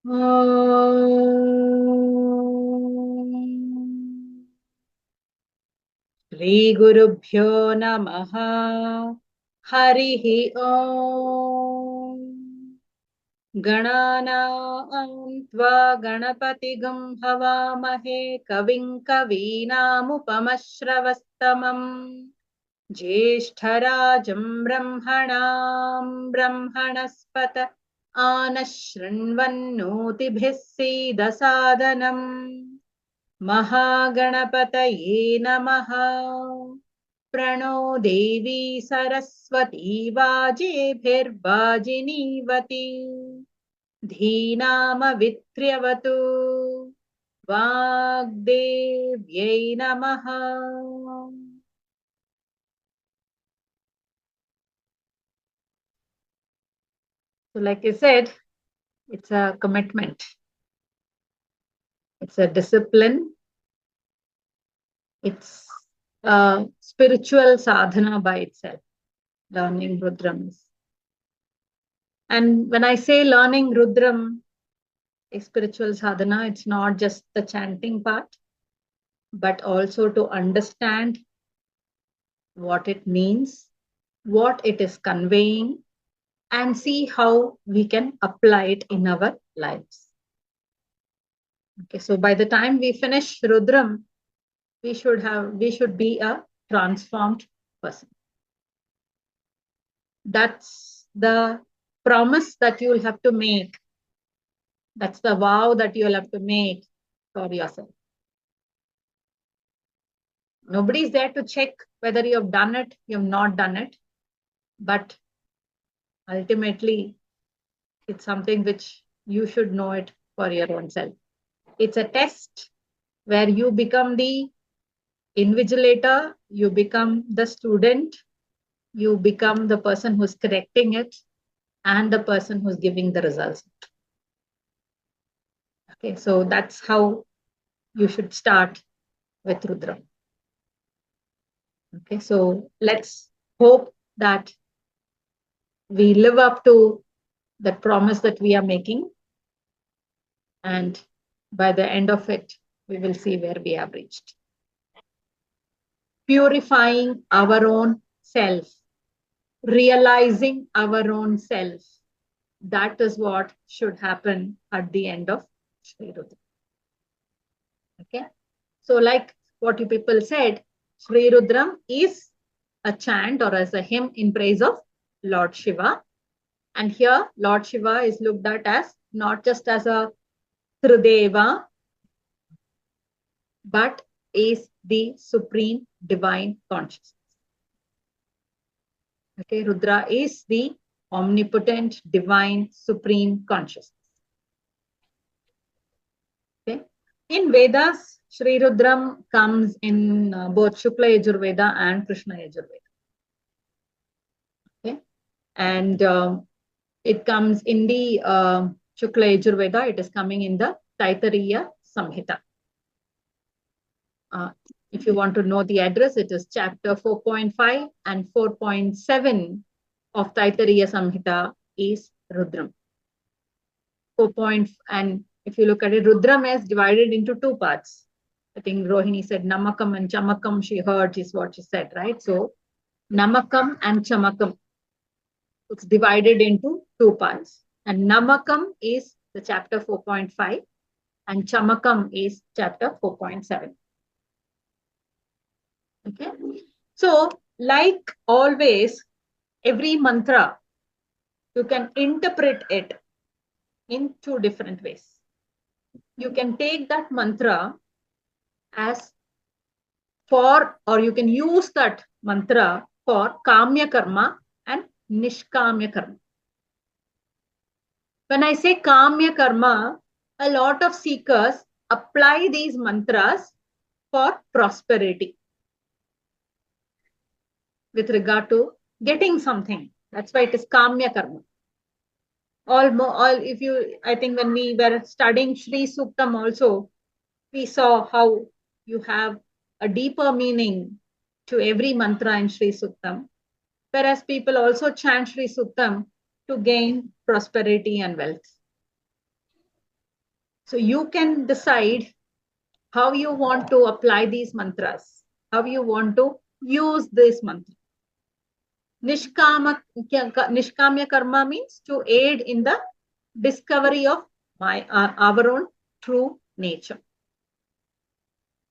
Shri Gurubhyo Namaha. Harihi Om. Gananam tva ganapatigam havamahe kavim kavinamupamasravastamam ज्येष्ठराजं ब्रह्मणां ब्रह्मणस्पत आनशृण्वन्नोतिभिः सीदसादनम् महागणपतये नमः। प्रणो देवी सरस्वती वाजेभिर्वाजिनीवती धीनामवित्र्यवतु वाग्देव्यै नमः। So like I said, it's a commitment. It's a discipline. It's a spiritual sadhana by itself, learning Rudrams. And when I say learning Rudram, a spiritual sadhana, it's not just the chanting part, but also to understand what it means, what it is conveying, and see how we can apply it in our lives. Okay, so by the time we finish Rudram, we should be a transformed person. That's the promise that you'll have to make. That's the vow that you'll have to make for yourself. Nobody's there to check whether you have done it, you have not done it. But ultimately, it's something which you should know it for your own self. It's a test where you become the invigilator, you become the student, you become the person who's correcting it, and the person who's giving the results. Okay, so that's how you should start with Rudram. Okay, so let's hope that we live up to the promise that we are making. And by the end of it, we will see where we have reached. Purifying our own self, realizing our own self. That is what should happen at the end of Sri Rudram. Okay, so like what you people said, Sri Rudram is a chant or as a hymn in praise of Lord Shiva. And here Lord Shiva is looked at as not just as a Trudeva, but is the supreme divine consciousness. Okay, Rudra is the omnipotent divine supreme consciousness. Okay, in Vedas, Sri Rudram comes in both Shukla Yajurveda and Krishna Yajurveda. Okay, and it comes in the Shukla Yajurveda, it is coming in the Taittiriya Samhita. If you want to know the address, it is chapter 4.5 and 4.7 of Taittiriya Samhita is Rudram. 4. And if you look at it, Rudram is divided into two parts. I think Rohini said Namakam and Chamakam, she heard is what she said, right? So Namakam and Chamakam, it's divided into two parts. And Namakam is the chapter 4.5 and Chamakam is chapter 4.7. Okay. So like always, every mantra, you can interpret it in two different ways. You can take that mantra as for, or you can use that mantra for Kamya Karma and Nishkamya Karma. When I say Kamya Karma, a lot of seekers apply these mantras for prosperity with regard to getting something. That's why it is Kamya Karma. If you, I think when we were studying Sri Suktam also, we saw how you have a deeper meaning to every mantra in Sri Suktam, whereas people also chant Sri Suktam to gain prosperity and wealth. So you can decide how you want to apply these mantras, how you want to use this mantra. Nishkamya karma means to aid in the discovery of our own true nature.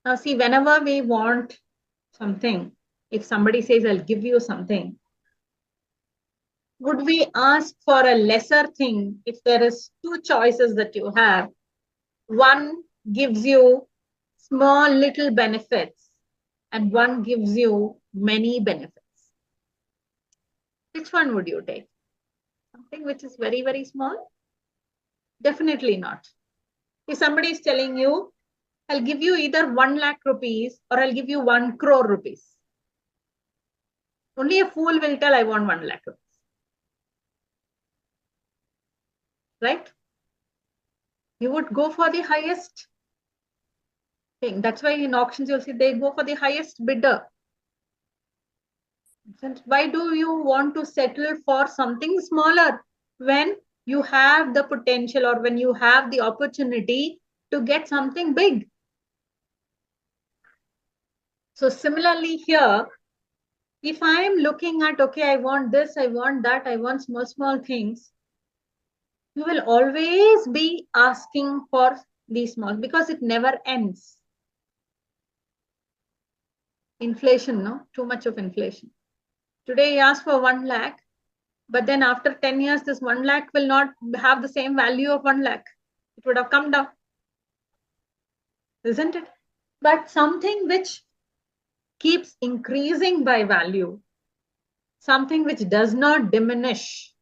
Now, see, whenever we want something, if somebody says, I'll give you something, would we ask for a lesser thing if there is two choices that you have? One gives you small little benefits and one gives you many benefits. Which one would you take? Something which is very, very small? Definitely not. If somebody is telling you, I'll give you either 1 lakh rupees or I'll give you 1 crore rupees. Only a fool will tell, I want 1 lakh rupees. Right? You would go for the highest thing. That's why in auctions, you'll see they go for the highest bidder. Why do you want to settle for something smaller when you have the potential or when you have the opportunity to get something big? So similarly here, if I am looking at, okay, I want this, I want that, I want small, small things, you will always be asking for these small because it never ends. Inflation, no? Too much of inflation. Today you ask for 1 lakh, but then after 10 years, this 1 lakh will not have the same value of 1 lakh. It would have come down. Isn't it? But something which keeps increasing by value, something which does not diminish.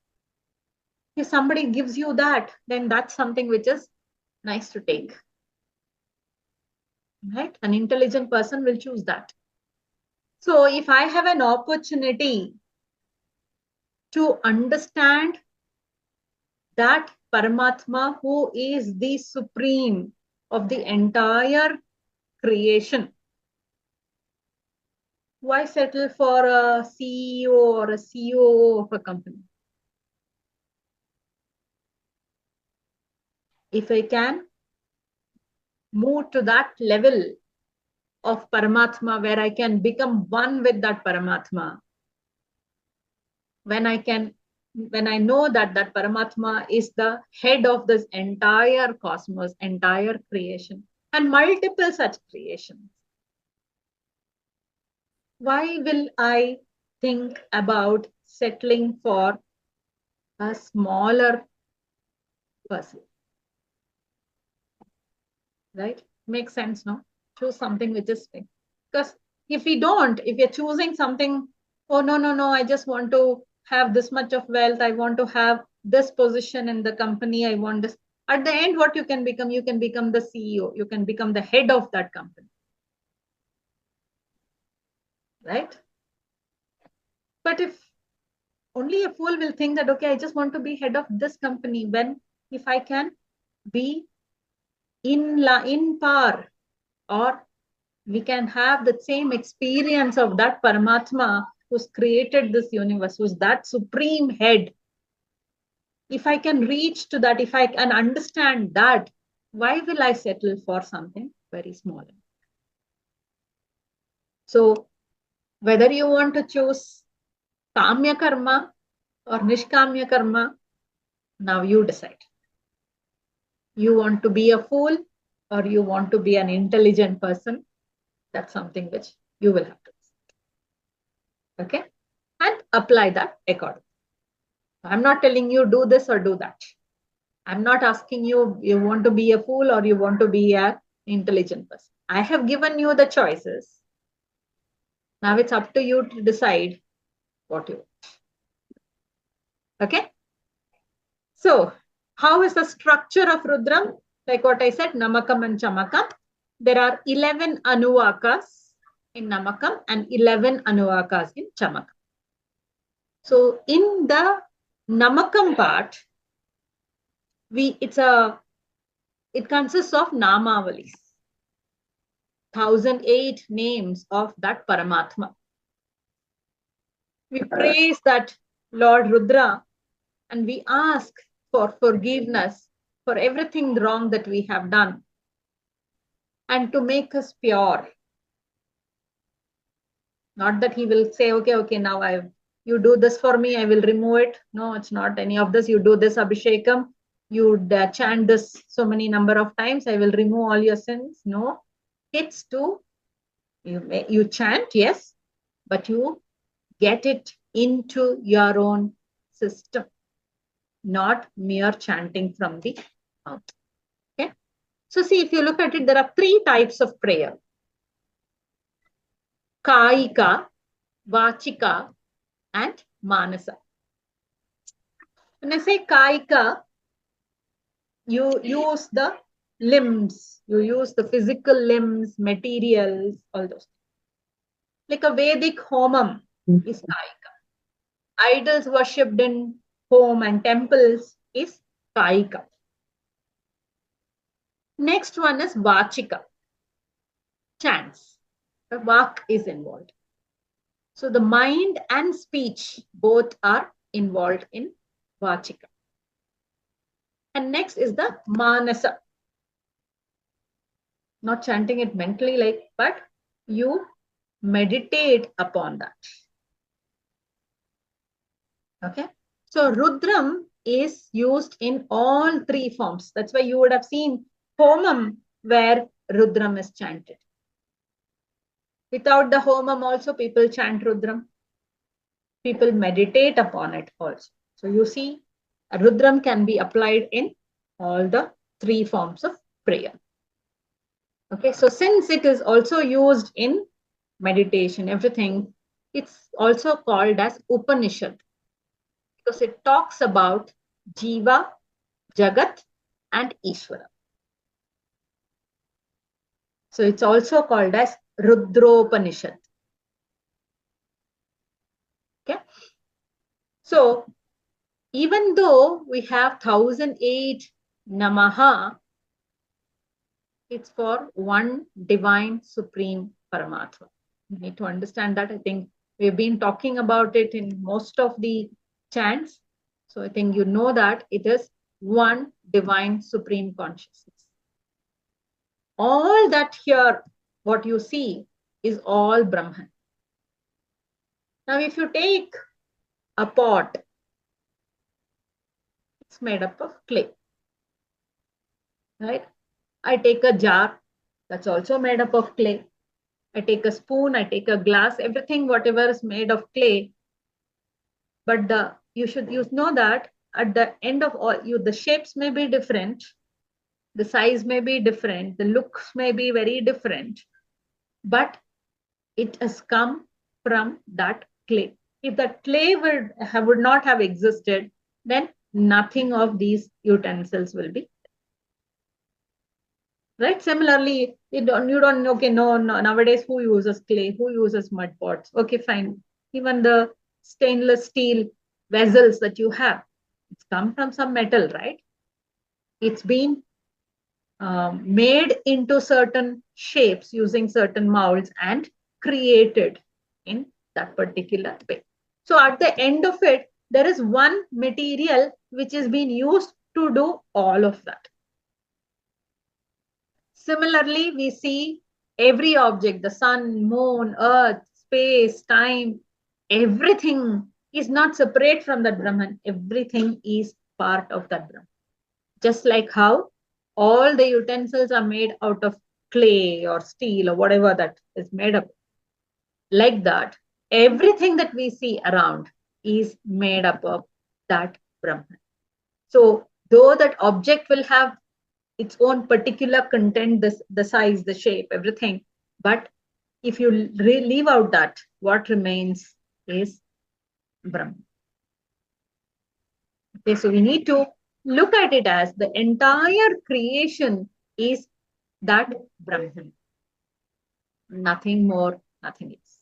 If somebody gives you that, then that's something which is nice to take. Right? An intelligent person will choose that. So if I have an opportunity to understand that Paramatma, who is the supreme of the entire creation, why settle for a CEO or a COO of a company? If I can move to that level of Paramatma where I can become one with that Paramatma, when I know that that Paramatma is the head of this entire cosmos, entire creation, and multiple such creations, why will I think about settling for a smaller person? Right? Makes sense, no? Choose something which is big. Because if we don't, if you're choosing something, oh, no, I just want to have this much of wealth, I want to have this position in the company, I want this. At the end, what you can become the CEO, you can become the head of that company. Right? But if only a fool will think that, okay, I just want to be head of this company, when if I can be in par, or we can have the same experience of that Paramatma who's created this universe, who's that supreme head. If I can reach to that, if I can understand that, why will I settle for something very small? So whether you want to choose Kamya Karma or Nishkamya Karma, now you decide. You want to be a fool or you want to be an intelligent person, that's something which you will have to decide. Okay? And apply that accordingly. I'm not telling you do this or do that. I'm not asking you, you want to be a fool or you want to be an intelligent person. I have given you the choices. Now it's up to you to decide what you want. Okay? So, how is the structure of Rudram? Like what I said, Namakam and Chamakam. There are 11 Anuvakas in Namakam and 11 Anuvakas in Chamakam. So, in the Namakam part, it consists of Namavalis. 1008 names of that Paramatma. We praise that Lord Rudra and we ask for forgiveness for everything wrong that we have done and to make us pure. Not that he will say, okay, now you do this for me, I will remove it. No, it's not any of this. You do this Abhishekam, you chant this so many number of times, I will remove all your sins. No, it's to, you chant, yes, but you get it into your own system, not mere chanting from the mouth. Okay. So see, if you look at it, there are three types of prayer. Kaika, Vachika, and Manasa. When I say Kaika, you use the limbs, you use the physical limbs, materials, all those. Like a Vedic homam is Kaika. Idols worshipped in home and temples is Kaika. Next one is Vachika, chants. The vak is involved. So the mind and speech both are involved in Vachika. And next is the Manasa. Not chanting it mentally, but you meditate upon that. Okay. So Rudram is used in all three forms. That's why you would have seen Homam where Rudram is chanted. Without the Homam also people chant Rudram. People meditate upon it also. So you see, Rudram can be applied in all the three forms of prayer. Okay, so since it is also used in meditation, everything, it's also called as Upanishad because it talks about Jiva, Jagat, and Ishvara. So it's also called as Rudropanishad. Okay. So even though we have 1008 Namaha, it's for one divine supreme Paramatma. You need to understand that. I think we've been talking about it in most of the chants. So I think you know that it is one divine supreme consciousness. All that here, what you see is all Brahman. Now, if you take a pot, it's made up of clay, right? I take a jar, that's also made up of clay. I take a spoon, I take a glass, everything, whatever is made of clay. But you know that at the end of all, the shapes may be different, the size may be different, the looks may be very different, but it has come from that clay. If that clay would not have existed, then nothing of these utensils will be. Right? Similarly, you don't, okay, no, nowadays who uses clay? Who uses mud pots? Okay, fine. Even the stainless steel vessels that you have, it's come from some metal, right? It's been made into certain shapes using certain molds and created in that particular way. So at the end of it, there is one material which is being used to do all of that. Similarly, we see every object, the sun, moon, earth, space, time, everything is not separate from that Brahman. Everything is part of that Brahman. Just like how all the utensils are made out of clay or steel or whatever that is made up. Like that, everything that we see around is made up of that Brahman. So though that object will have its own particular content, the size, the shape, everything, but if you leave out that, what remains is Brahman. Okay, so we need to look at it as the entire creation is that Brahman. Nothing more, nothing less.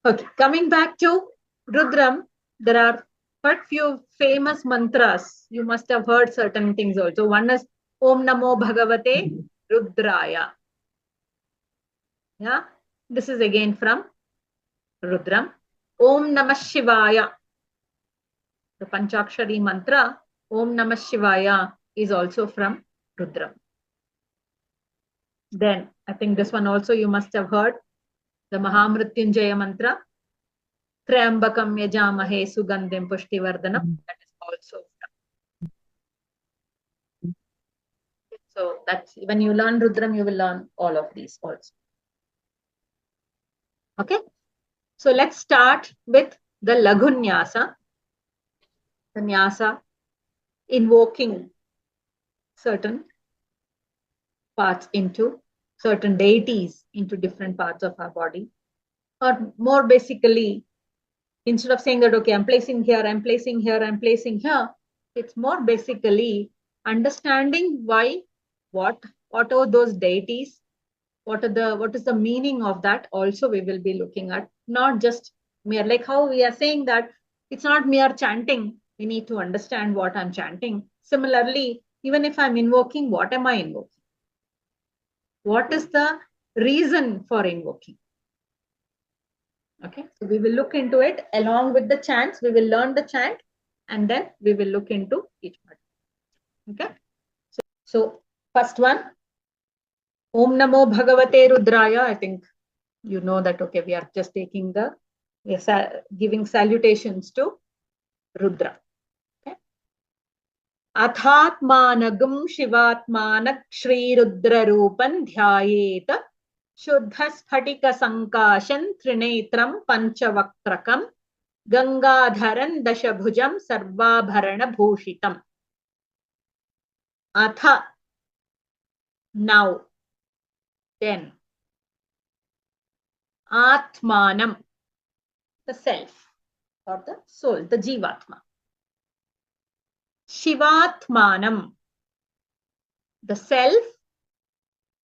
Okay, coming back to Rudram, there are quite few famous mantras. You must have heard certain things also. One is Om Namo Bhagavate Rudraya. Yeah, this is again from Rudram. Om Namah Shivaya. The Panchakshari mantra, Om Namah Shivaya, is also from Rudram. Then, I think this one also you must have heard, the Mahamrityunjaya mantra, Triambakam Yajamahe Sugandhim Pushtivardhanam, that is also from. So that's, when you learn Rudram, you will learn all of these also. Okay. So let's start with the Laghunyasah, the Nyasa, invoking certain parts into certain deities into different parts of our body. Or more basically, instead of saying that, okay, I'm placing here, I'm placing here, I'm placing here, it's more basically understanding why, what are those deities, what is the meaning of that also we will be looking at, not just mere, like how we are saying that it's not mere chanting, we need to understand what I'm chanting. Similarly, even if I'm invoking, what am I invoking? What is the reason for invoking? Okay, so we will look into it along with the chants. We will learn the chant and then we will look into each part. Okay, so first one, Om Namo Bhagavate Rudraya. I think you know that, okay, we are just taking we are giving salutations to Rudra. Okay. Athatmanagum Shivatmanak Sri Rudra Rupan Dhyayeta Shuddhasphatika Sankashan Trinetram Panchavakrakam Gangadharan Dashabhujam Sarvabharana Bhushitam. Atha, now, then. Atmanam, the self or the soul, the Jivatma. Shivatmanam, the self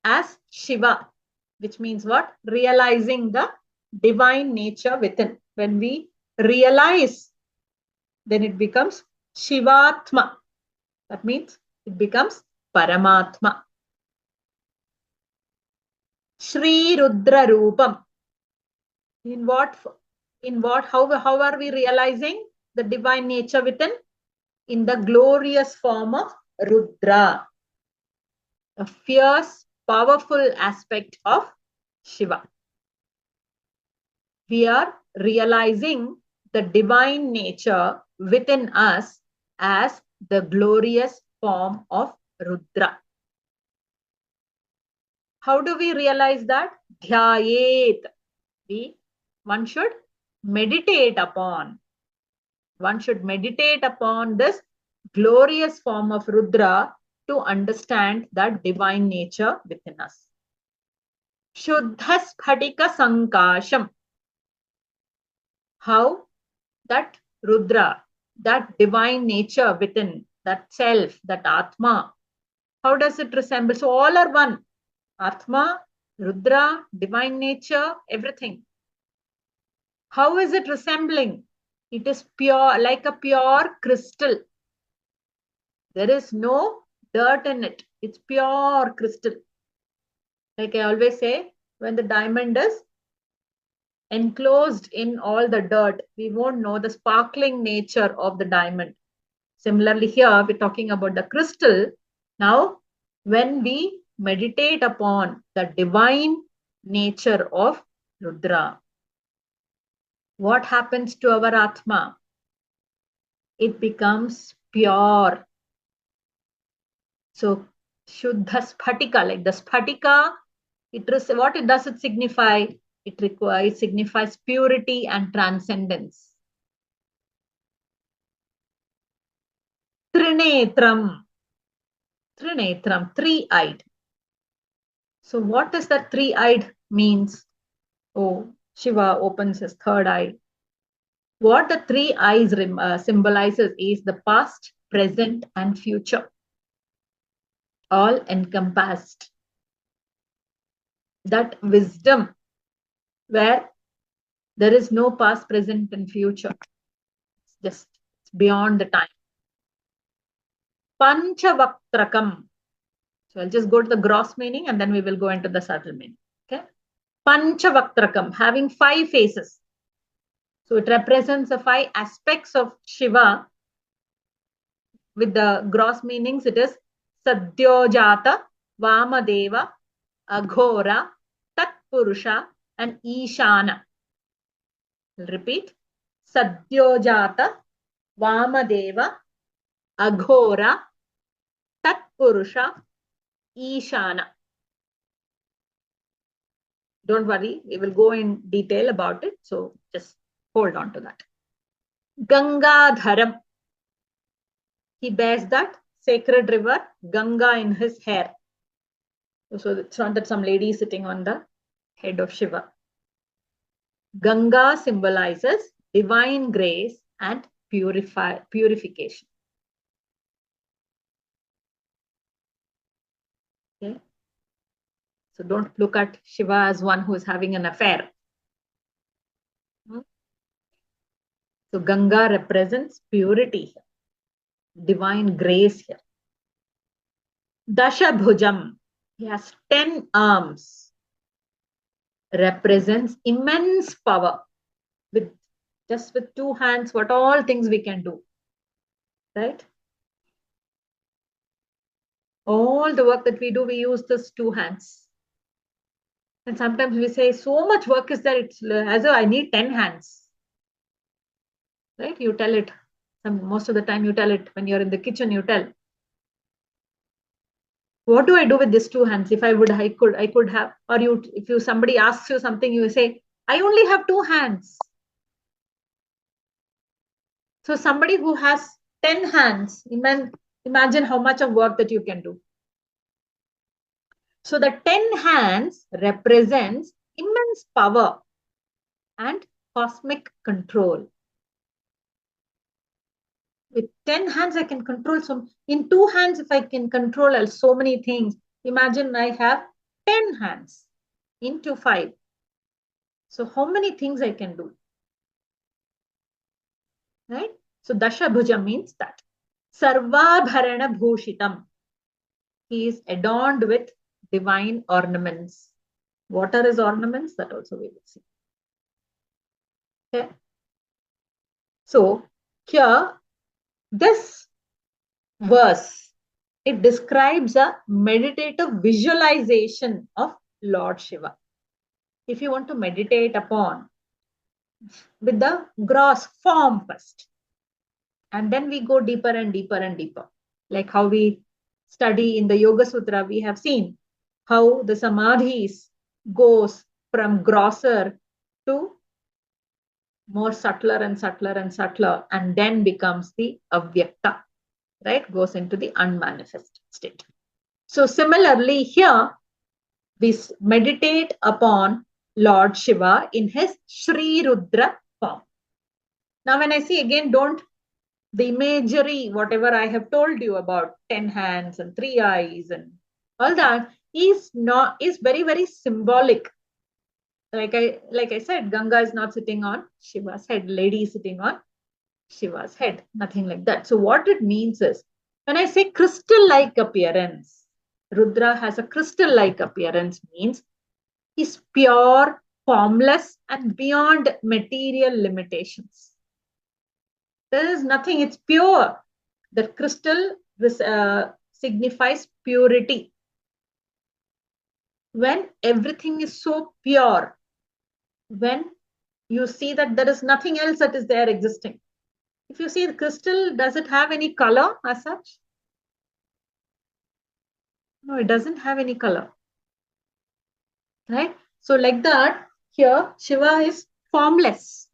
as Shiva, which means what? Realizing the divine nature within. When we realize, then it becomes Shivatma. That means it becomes Paramatma. Sri Rudra Rupam. How are we realizing the divine nature within? In the glorious form of Rudra, a fierce, powerful aspect of Shiva. We are realizing the divine nature within us as the glorious form of Rudra. How do we realize that? Dhyayet. One should meditate upon. One should meditate upon this glorious form of Rudra to understand that divine nature within us. Shuddhasphatika Sankasham. How that Rudra, that divine nature within, that self, that Atma, how does it resemble? So all are one. Atma, Rudra, divine nature, everything. How is it resembling? It is pure, like a pure crystal. There is no dirt in it. It's pure crystal. Like I always say, when the diamond is enclosed in all the dirt, we won't know the sparkling nature of the diamond. Similarly, here we're talking about the crystal. Now, when we meditate upon the divine nature of Rudra, what happens to our Atma? It becomes pure. So, Shuddha Sphatika, like the Sphatika, what it does it signify? It signifies purity and transcendence. Trinetram. Trinetram, three-eyed. So what does that three-eyed means? Oh, Shiva opens his third eye. What the three eyes symbolizes is the past, present, and future, all encompassed. That wisdom where there is no past, present, and future. It's beyond the time. Panchavaktrakam. So I'll just go to the gross meaning and then we will go into the subtle meaning. Okay. Panchavaktrakam, having 5 faces. So it represents the 5 aspects of Shiva with the gross meanings, it is Sadyojata, Vamadeva, Aghora, Tatpurusha, and Ishana. I'll repeat. Sadyojata, Vamadeva, Aghora, Tatpurusha, Ishana. Don't worry, we will go in detail about it. So just hold on to that. Gangadharam. He bears that sacred river Ganga in his hair. So it's not that some lady is sitting on the head of Shiva. Ganga symbolizes divine grace and purification. Okay. So don't look at Shiva as one who is having an affair. So Ganga represents purity, divine grace here. Dasha Bhujam, he has 10 arms, represents immense power. With just with 2 hands, what all things we can do, right? All the work that we do, we use this 2 hands. And sometimes we say, so much work is there, it's as though I need 10 hands. Right? You tell it. Most of the time you tell it. When you're in the kitchen, you tell. What do I do with these 2 hands? If I could have. Or if somebody asks you something, you say, I only have 2 hands. So somebody who has 10 hands, imagine how much of work that you can do. So the 10 hands represents immense power and cosmic control. With 10 hands, I can control some. In 2 hands, if I can control so many things, imagine I have 10 hands into 5. So how many things I can do? Right? So Dasha Bhuja means that. Sarvabharana Bhushitam. He is adorned with divine ornaments. What are his ornaments? That also we will see. Okay. So here, this verse, it describes a meditative visualization of Lord Shiva. If you want to meditate upon with the gross form first, and then we go deeper and deeper and deeper. Like how we study in the Yoga Sutra, we have seen how the samadhis goes from grosser to more subtler and subtler and subtler, and then becomes the avyakta, right? Goes into the unmanifest state. So similarly here, we meditate upon Lord Shiva in his Sri Rudra form. Now when I say again, the imagery, whatever I have told you about 10 hands and 3 eyes and all that is very, very symbolic. Like I said, Ganga is not sitting on Shiva's head, lady is sitting on Shiva's head, nothing like that. So what it means is, when I say crystal-like appearance, Rudra has a crystal-like appearance, means he's pure, formless, and beyond material limitations. There is nothing, it's pure. The crystal signifies purity. When everything is so pure, when you see that there is nothing else that is there existing. If you see the crystal, does it have any color as such? No, it doesn't have any color. Right? So like that, here, Shiva is formless.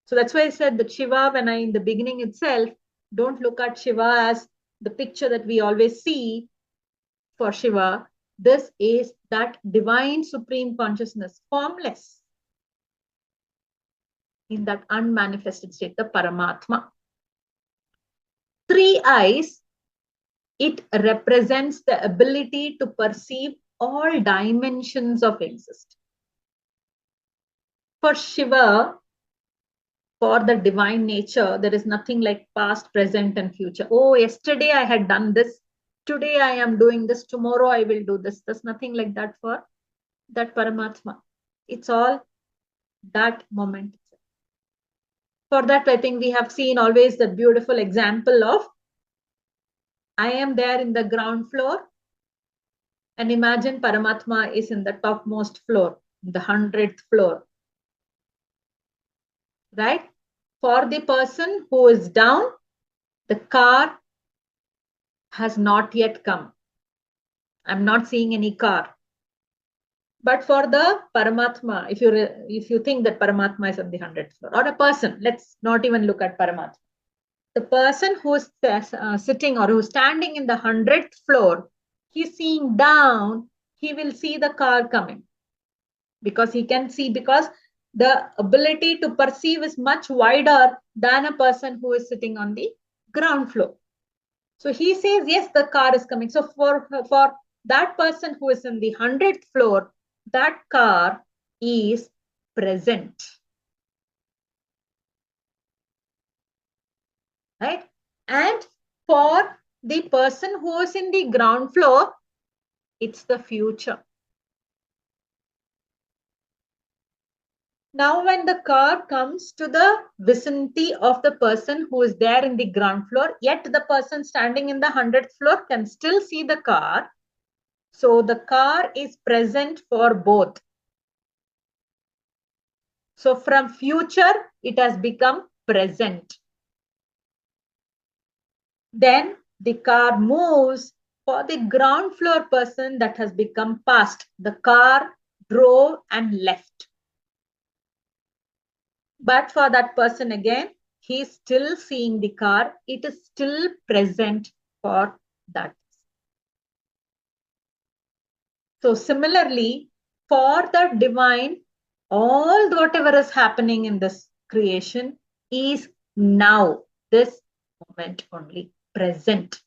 So that's why I said that Shiva, in the beginning itself, don't look at Shiva as the picture that we always see for Shiva. This is that divine supreme consciousness, formless, in that unmanifested state, the Paramatma. 3 eyes, it represents the ability to perceive all dimensions of existence. For Shiva, for the divine nature, there is nothing like past, present, and future. Oh, yesterday I had done this. Today I am doing this. Tomorrow I will do this. There's nothing like that for that Paramatma. It's all that moment. For that, I think we have seen always that beautiful example of I am there in the ground floor, and imagine Paramatma is in the topmost floor, the 100th floor, right? For the person who is down, the car has not yet come. I'm not seeing any car. But for the Paramatma, if you think that Paramatma is on the 100th floor, or a person, let's not even look at Paramatma. The person who's sitting or who's standing in the 100th floor, he's seeing down, he will see the car coming. Because he can see, because the ability to perceive is much wider than a person who is sitting on the ground floor. So he says, yes, the car is coming. So for that person who is in the 100th floor, that car is present. Right? And for the person who is in the ground floor, it's the future. Now, when the car comes to the vicinity of the person who is there in the ground floor, yet the person standing in the 100th floor can still see the car. So the car is present for both. So from future, it has become present. Then the car moves for the ground floor person that has become past. The car drove and left. But for that person again, he's still seeing the car. It is still present for that. So similarly, for the divine, all whatever is happening in this creation is now, this moment only, present.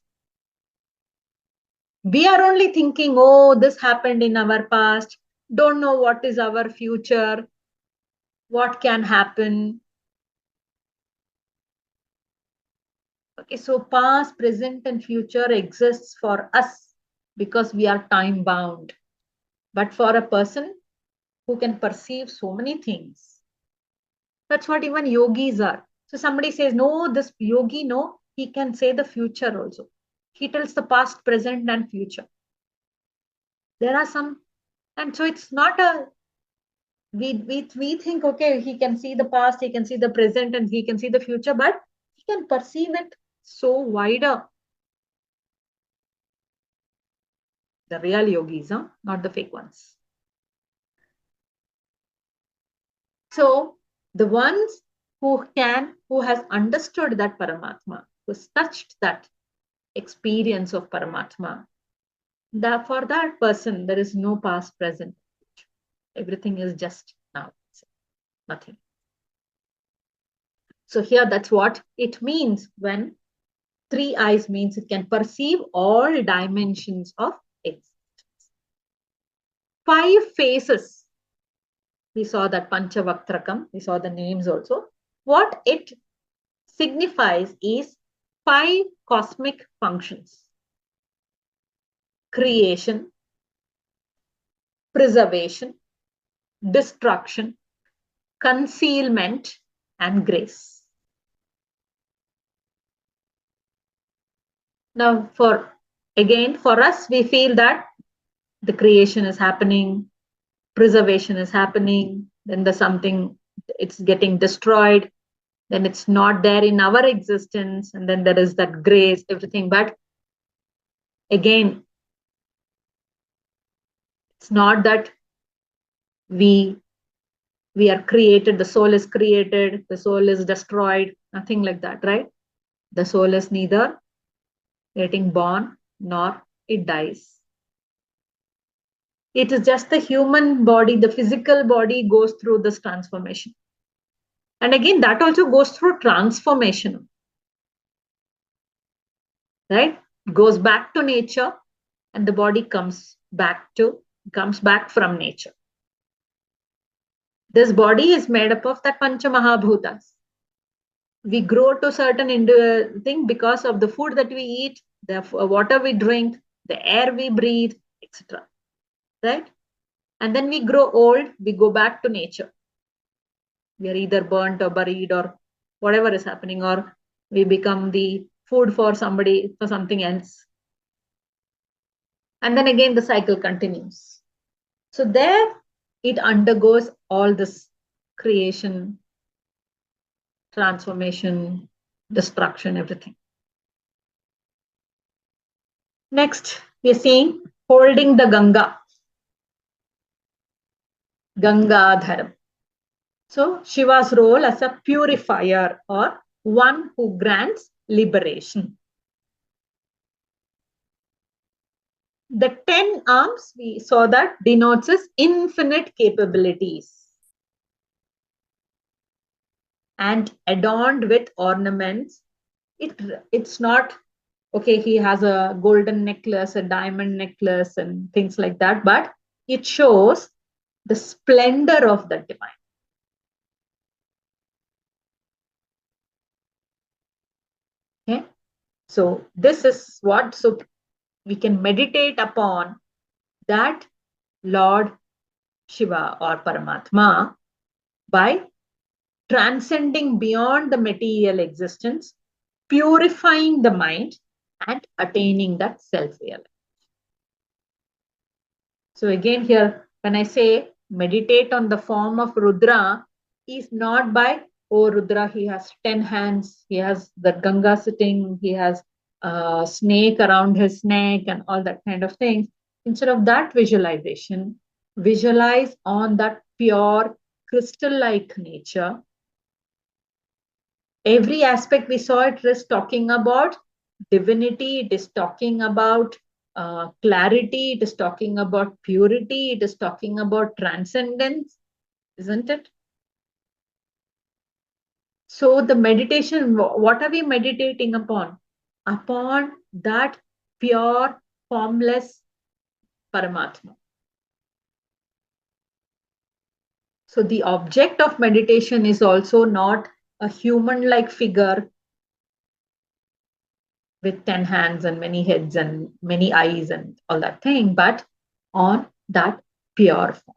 We are only thinking, oh, this happened in our past, don't know what is our future, what can happen. Okay, so past, present, and future exists for us because we are time bound. But for a person who can perceive so many things, that's what even yogis are. So somebody says, no, this yogi, no, he can say the future also. He tells the past, present, and future. There are some, and so it's not a, we think, okay, he can see the past, he can see the present, and he can see the future, but he can perceive it so wider. The real yogis, huh? Not the fake ones. So the ones who has understood that Paramatma, who's touched that experience of Paramatma, that for that person, there is no past, present, future. Everything is just now, nothing. So here, that's what it means when three eyes means it can perceive all dimensions of existence. 5 faces. We saw that Panchavaktrakam, we saw the names also. What it signifies is 5 cosmic functions: creation, preservation, destruction, concealment, and grace. Now, for us, we feel that the creation is happening, preservation is happening, then there's something, it's getting destroyed, then it's not there in our existence, and then there is that grace, everything. But again, it's not that we are created, the soul is created, the soul is destroyed, nothing like that, right? The soul is neither getting born nor it dies. It is just the human body, the physical body goes through this transformation. And again, that also goes through transformation, right? Goes back to nature, and the body comes back from nature. This body is made up of that Pancha Mahabhutas. We grow to certain thing because of the food that we eat, the water we drink, the air we breathe, etc. Right? And then we grow old, we go back to nature. We are either burnt or buried or whatever is happening, or we become the food for somebody, for something else. And then again, the cycle continues. So there it undergoes all this creation, transformation, destruction, everything. Next, we are seeing holding the Ganga, Gangadharam. So Shiva's role as a purifier or one who grants liberation. The 10 arms, we saw that denotes his infinite capabilities and adorned with ornaments. It's not, okay, he has a golden necklace, a diamond necklace, and things like that, but it shows the splendor of the divine. Okay, so this is what, so we can meditate upon that Lord Shiva or Paramatma by transcending beyond the material existence, purifying the mind, and attaining that self-realization. So again here, when I say meditate on the form of Rudra, is not by, oh, Rudra, he has 10 hands, he has that Ganga sitting, he has a snake around his neck and all that kind of things. Instead of that visualization, visualize on that pure crystal-like nature. Every aspect we saw, it is talking about divinity, it is talking about clarity, it is talking about purity, it is talking about transcendence, isn't it? So the meditation, what are we meditating upon? Upon that pure, formless Paramatma. So the object of meditation is also not a human-like figure with 10 hands and many heads and many eyes and all that thing, but on that pure form.